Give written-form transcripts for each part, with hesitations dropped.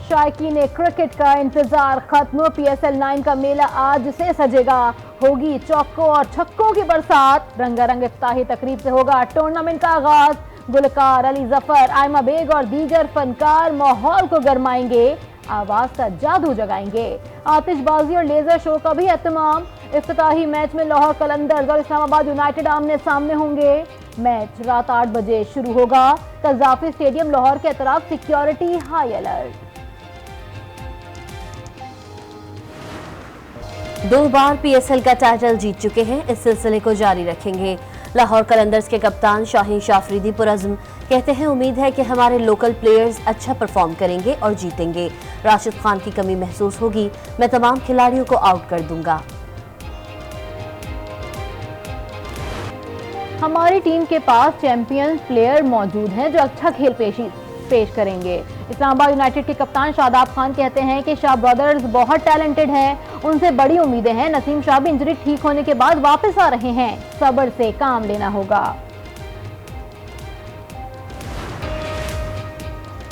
शायकीन cricket का इंतजार खत्म। PSL 9 का मेला आज से सजेगा। होगी चौकों और छक्कों की बरसात। रंगारंग इफ्ताही तकरीब से होगा टूर्नामेंट का आगाज। गुलकार अली जफर, आयमा बेग और दीगर फनकार माहौल को गरमाएंगे, आवाज का जादू जगाएंगे। आतिशबाजी और लेजर शो का भी एहतमाम। इफ्तिताही मैच में लाहौर कलंदर्स और इस्लामाबाद यूनाइटेड आमने सामने होंगे। मैच रात 8 बजे शुरू होगा। कज़ाफी स्टेडियम लाहौर के अतराफ सिक्योरिटी हाई अलर्ट। 2 बार PSL का टाइटल जीत चुके हैं, इस सिलसिले को जारी रखेंगे। लाहौर कलंदर्स के कप्तान शाहीन शाह अफरीदी पुरअज़्म कहते हैं, उम्मीद है कि हमारे लोकल प्लेयर्स अच्छा परफॉर्म करेंगे और जीतेंगे। राशिद खान की कमी महसूस होगी, मैं तमाम खिलाड़ियों को आउट कर दूंगा। हमारी टीम के पास चैंपियंस प्लेयर मौजूद हैं जो अच्छा खेल पेश करेंगे। इस्लामाबाद यूनाइटेड के कप्तान शादाब खान कहते हैं कि शाह ब्रदर्स बहुत टैलेंटेड हैं, उनसे बड़ी उम्मीदें हैं। नसीम शाह भी इंजरी ठीक होने के बाद वापस आ रहे हैं, सब्र से काम लेना होगा।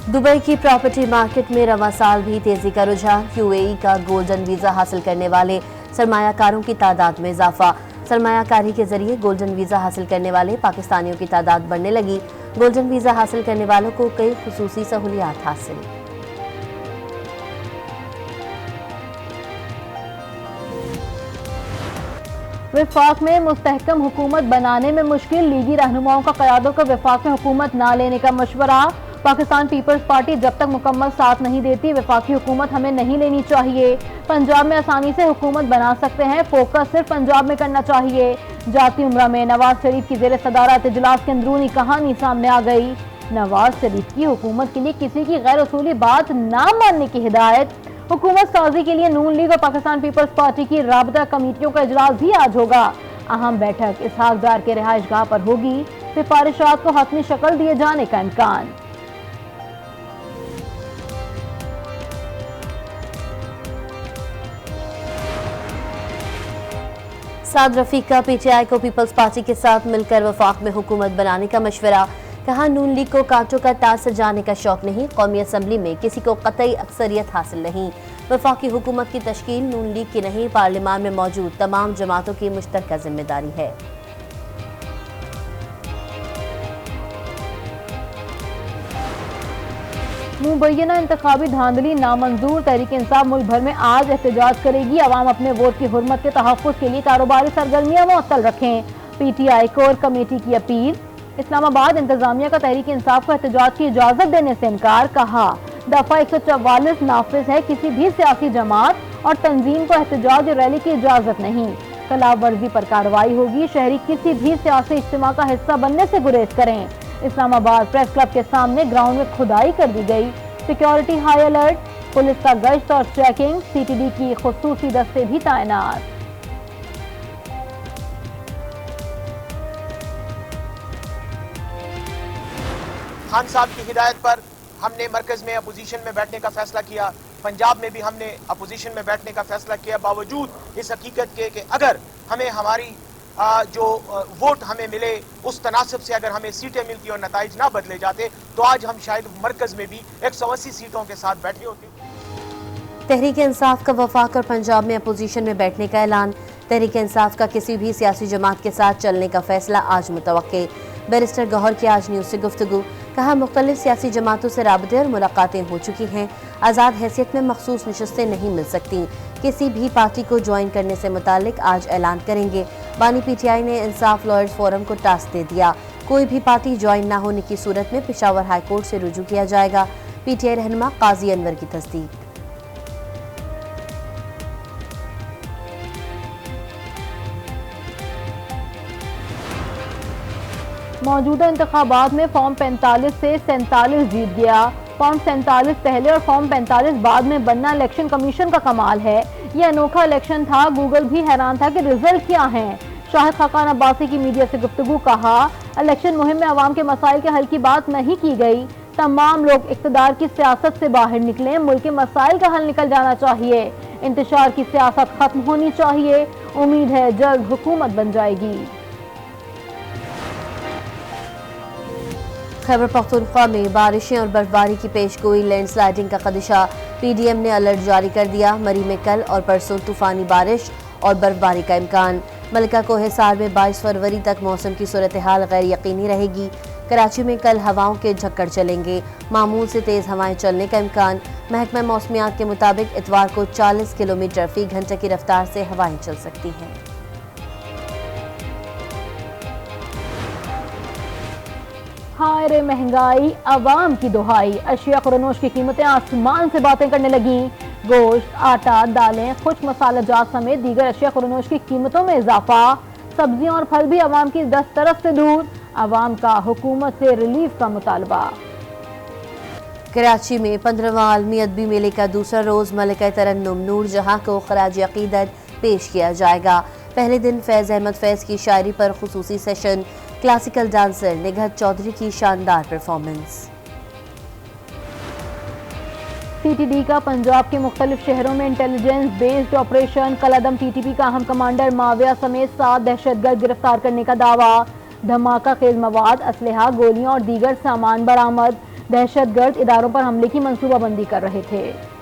दुबई की प्रॉपर्टी मार्केट में रवां साल भी तेजी का रुझान। UAE का गोल्डन वीजा हासिल करने वाले सरमायाकारों की तादाद में इजाफा। सरमायाकारी के जरिए गोल्डन वीजा हासिल करने वाले पाकिस्तानियों की तादाद बढ़ने लगी। गोल्डन वीजा हासिल करने वालों को कई खुसूसी सहूलियात हासिल। वफाक में मुस्तहकम हुकूमत बनाने में मुश्किल। लीगी रहनुमाओं का क़यादों को वफाक में हुकूमत ना लेने का मशवरा। पाकिस्तान पीपल्स पार्टी जब तक मुकम्मल साथ नहीं देती, वफाकी हुकूमत हमें नहीं लेनी चाहिए। पंजाब में आसानी से हुकूमत बना सकते हैं, फोकस सिर्फ पंजाब में करना चाहिए। जाती उम्रा में नवाज शरीफ की जेर सदारत इजलास की अंदरूनी कहानी सामने आ गई। नवाज शरीफ की हुकूमत के लिए किसी की गैर उसूली बात ना मानने की हिदायत। हुकूमत साजी के लिए नून लीग और पाकिस्तान पीपल्स पार्टी की राबता कमेटियों का इजलास भी आज होगा। अहम बैठक इसहाक डार के रिहाइश गाह पर होगी। सिफारिशात को हतमी शक्ल दिए जाने का इम्कान। साद रफीक का PTI को पीपल्स पार्टी के साथ मिलकर वफाक में हुकूमत बनाने का मशवरा। कहा, नून लीग को कांटों का ताज सजाने का शौक नहीं, कौमी असम्बली में किसी को कतई अक्सरियत हासिल नहीं। वफाकी हुकूमत की तश्कील नून लीग की नहीं, पार्लियामान में मौजूद तमाम जमातों की मुश्तरका जिम्मेदारी है। मुबैना इंतखाबी धांधली नामंजूर। तहरीक इंसाफ मुल्क भर में आज एहतजाज करेगी। अवाम अपने वोट की हुर्मत के तहफ़्फ़ुज़ के लिए कारोबारी सरगर्मियां मुअत्तल रखें, PTI कोर कमेटी की अपील। इस्लामाबाद इंतजामिया का तहरीक इंसाफ को एहतजाज की इजाजत देने से इनकार। कहा, दफा 144 नाफिज है, किसी भी सियासी जमात और तंजीम को एहतजाज रैली की इजाजत नहीं। खिलाफ वर्जी पर कार्रवाई होगी। शहरी किसी भी सियासी इज्तिमा का हिस्सा बनने से गुरेज करें। इस्लामाबाद प्रेस क्लब के सामने ग्राउंड में खुदाई कर दी गई। Security high alert. पुलिस का गश्त और चेकिंग। CTD की खुसूसी दस्ते भी तैनात। खान साहब की हिदायत पर हमने मरकज में अपोजिशन में बैठने का फैसला किया। पंजाब में भी हमने अपोजिशन में बैठने का फैसला किया, बावजूद इस हकीकत के कि अगर हमें हमारी जो वोट हमें मिले उस तनासब से अगर हमें सीटें मिलती और नताइज ना बदले जाते तो आज हम शायद मरकज में भी 180 सीटों के साथ बैठे होते। तहरीक इंसाफ का वफाक और पंजाब में अपोजिशन में बैठने का ऐलान। तहरीक इंसाफ का किसी भी सियासी जमात के साथ चलने का फैसला आज मुतवक्के। बैरिस्टर गौहर की आज न्यूज़ से गुफ्तगू। कहा, मुख्तलिफ सियासी जमातों से राबते और मुलाकातें हो चुकी हैं। आज़ाद हैसियत में मखसूस नशस्तें नहीं मिल सकती। किसी भी पार्टी को ज्वाइन करने से मुतालिक आज ऐलान करेंगे। बानी PTI ने इंसाफ लॉयर्स फोरम को टास्क दे दिया। कोई भी पार्टी ज्वाइन ना होने की सूरत में पेशावर हाई कोर्ट से रुजू किया जाएगा। PTI रहनुमा काजी अनवर की तस्दीक। मौजूदा इंतखाबात में फॉर्म 45 से 47 जीत गया। फॉर्म 47 पहले और फॉर्म 45 बाद में बनना इलेक्शन कमीशन का कमाल है। यह अनोखा इलेक्शन था, गूगल भी हैरान था कि रिजल्ट क्या हैं। शाहिद खाकान अब्बासी की मीडिया से गुफ्तगू। कहा, इलेक्शन मुहिम में अवाम के मसाइल के हल की बात नहीं की गई। तमाम लोग इक़्तिदार की सियासत से बाहर निकले। मुल्क के मसाइल का हल निकल जाना चाहिए। इंतशार की सियासत खत्म होनी चाहिए। उम्मीद है जल्द हुकूमत बन जाएगी। खैबर पख्तूनख्वा में बारिशें और बर्फबारी की पेशगोई, लैंडस्लाइडिंग का खदशा। पीडीएम ने अलर्ट जारी कर दिया। मरी में कल और परसों तूफानी बारिश और बर्फबारी का इम्कान। मलका को हिसार में 22 फरवरी तक मौसम की सूरत हाल गैर यकीनी रहेगी। कराची में कल हवाओं के झक्कड़ चलेंगे। मामूल से तेज हवाएं चलने का इम्कान। महकमा मौसमियात के मुताबिक इतवार को 40 किलोमीटर फी घंटे की रफ्तार से हवाएं चल सकती हैं। हाय रे महंगाई, अवाम की दुहाई। अशिया खुरनोश की कीमतें आसमान से बातें करने लगी। गोश्त, आटा, दालें, खुश्क मसाला जात समेत दीगर अशिया खुरनोश की कीमतों में इजाफा। सब्जियां और फल भी अवाम की दस्तरस से दूर। अवाम का हुकूमत से रिलीफ का मुतालबा। कराची में 15वां आलमी अदबी मेले का दूसरा रोज मलिका तरन्नुम नूर जहां को खराज अकीदत पेश किया जाएगा। पहले दिन फैज अहमद फैज की शायरी पर खुसूसी सेशन। क्लासिकल डांसर निघत चौधरी की शानदार परफॉर्मेंस। सीटीडी का पंजाब के मुख्तलिफ शहरों में इंटेलिजेंस बेस्ड ऑपरेशन। कलअदम टीटीपी का अहम कमांडर माविया समेत 7 दहशतगर्द गिरफ्तार करने का दावा। धमाका खेज मवाद, असलहा, गोलियां और दीगर सामान बरामद। दहशतगर्द इदारों पर हमले की मंसूबाबंदी कर रहे थे।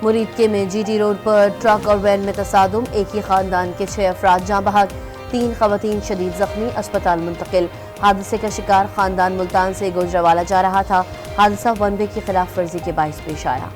मुरीदके में जीटी रोड पर ट्रक और वैन में तसादुम। एक ही खानदान के 6 अफराद जाँ बहक। 3 खवातीन शदीद जख्मी, अस्पताल मुंतकिल। हादसे का शिकार खानदान मुल्तान से गुजरावाला जा रहा था। हादसा वन वे की खिलाफ वर्जी के बाइस पेश आया।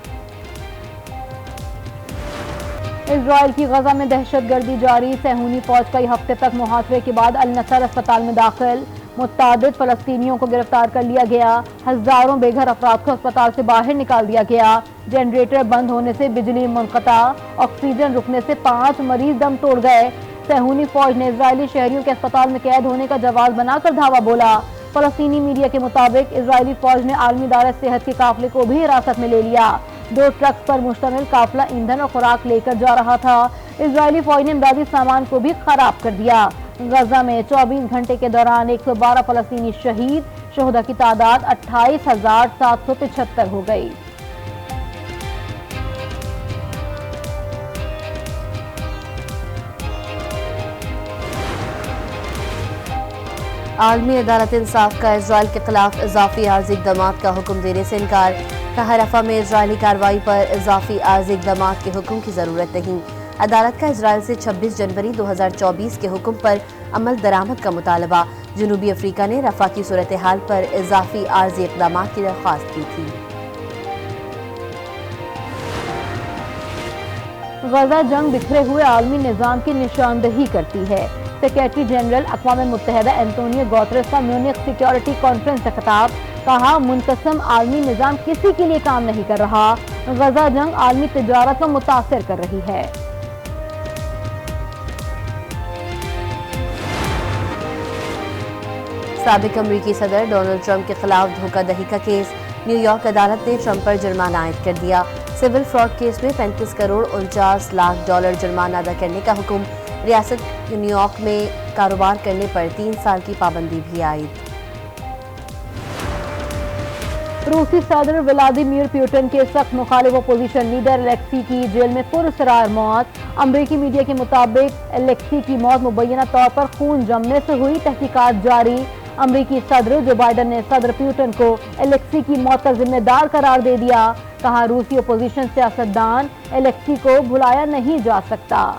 इजराइल की गजा में दहशतगर्दी जारी। सहूनी फौज कई हफ्ते तक मुहासरे के बाद अल नसर अस्पताल में दाखिल। मुतादिद फलस्तीनियों को गिरफ्तार कर लिया गया। हजारों बेघर अफराद को अस्पताल से बाहर निकाल दिया गया। जनरेटर बंद होने से बिजली मुनक़ता। ऑक्सीजन रुकने से 5 मरीज दम तोड़ गए। सहूनी फौज ने इजरायली शहरियों के अस्पताल में कैद होने का जवाब बनाकर धावा बोला। फलस्तीनी मीडिया के मुताबिक इजरायली फौज ने आलमी इदारे सेहत के काफिले को भी हिरासत में ले लिया। 2 ट्रक्स पर मुश्तमिल काफिला ईंधन और खुराक लेकर जा रहा था। इजरायली फौज ने इमदादी सामान को भी खराब कर दिया। गजा में 24 घंटे के दौरान 112 फलस्तीनी शहीद। शोहदा की तादाद 28,775 हो गई। आलमी अदालत इंसाफ का इजराइल के खिलाफ इजाफी आर्जी इक़दामात का हुक्म देने से इनकार। कहा रफा में इजरायली कार्रवाई पर इजाफी आर्जी इक़दामात के हुक्म की जरूरत नहीं। अदालत का इजराइल से 26 जनवरी 2024 के हुक्म पर अमल दरामद का मुतालबा। जनूबी अफ्रीका ने रफा की सूरत हाल पर इजाफी आर्जी इक़दामात की दरख्वास्त की थी। गजा जंग बिखरे हुए आलमी निज़ाम की निशानदही करती है। सेक्रेटरी जनरल अक़वाम मुत्तहिदा एंटोनियो गुतेरेस का म्यूनिख सिक्योरिटी कॉन्फ्रेंस से खिताब। कहा, मुनक़सम आलमी निज़ाम किसी के लिए काम नहीं कर रहा। गजा जंग आलमी तिजारत को मुतासिर कर रही है। साबिक अमरीकी सदर डोनाल्ड ट्रंप के खिलाफ धोखाधड़ी का केस। न्यूयॉर्क अदालत ने ट्रंप पर जुर्माना आयद कर दिया। सिविल फ्रॉड केस में 35 करोड़ 49 लाख डॉलर जुर्माना अदा करने का हुक्म। रियासत न्यूयॉर्क में कारोबार करने पर 3 साल की पाबंदी भी आयद। रूसी सदर व्लादिमीर पुतिन के सख्त मुखालिफ अपोजिशन लीडर एलेक्सी की जेल में पुरसरार मौत। अमरीकी मीडिया के मुताबिक एलेक्सी की मौत मुबैना तौर पर खून जमने से हुई। तहकीकात जारी। अमरीकी सदर जो बाइडन ने सदर पुतिन को एलेक्सी की मौत का जिम्मेदार करार दे दिया। कहा, रूसी अपोजिशन सियासतदान एलेक्सी को भुलाया नहीं जा सकता।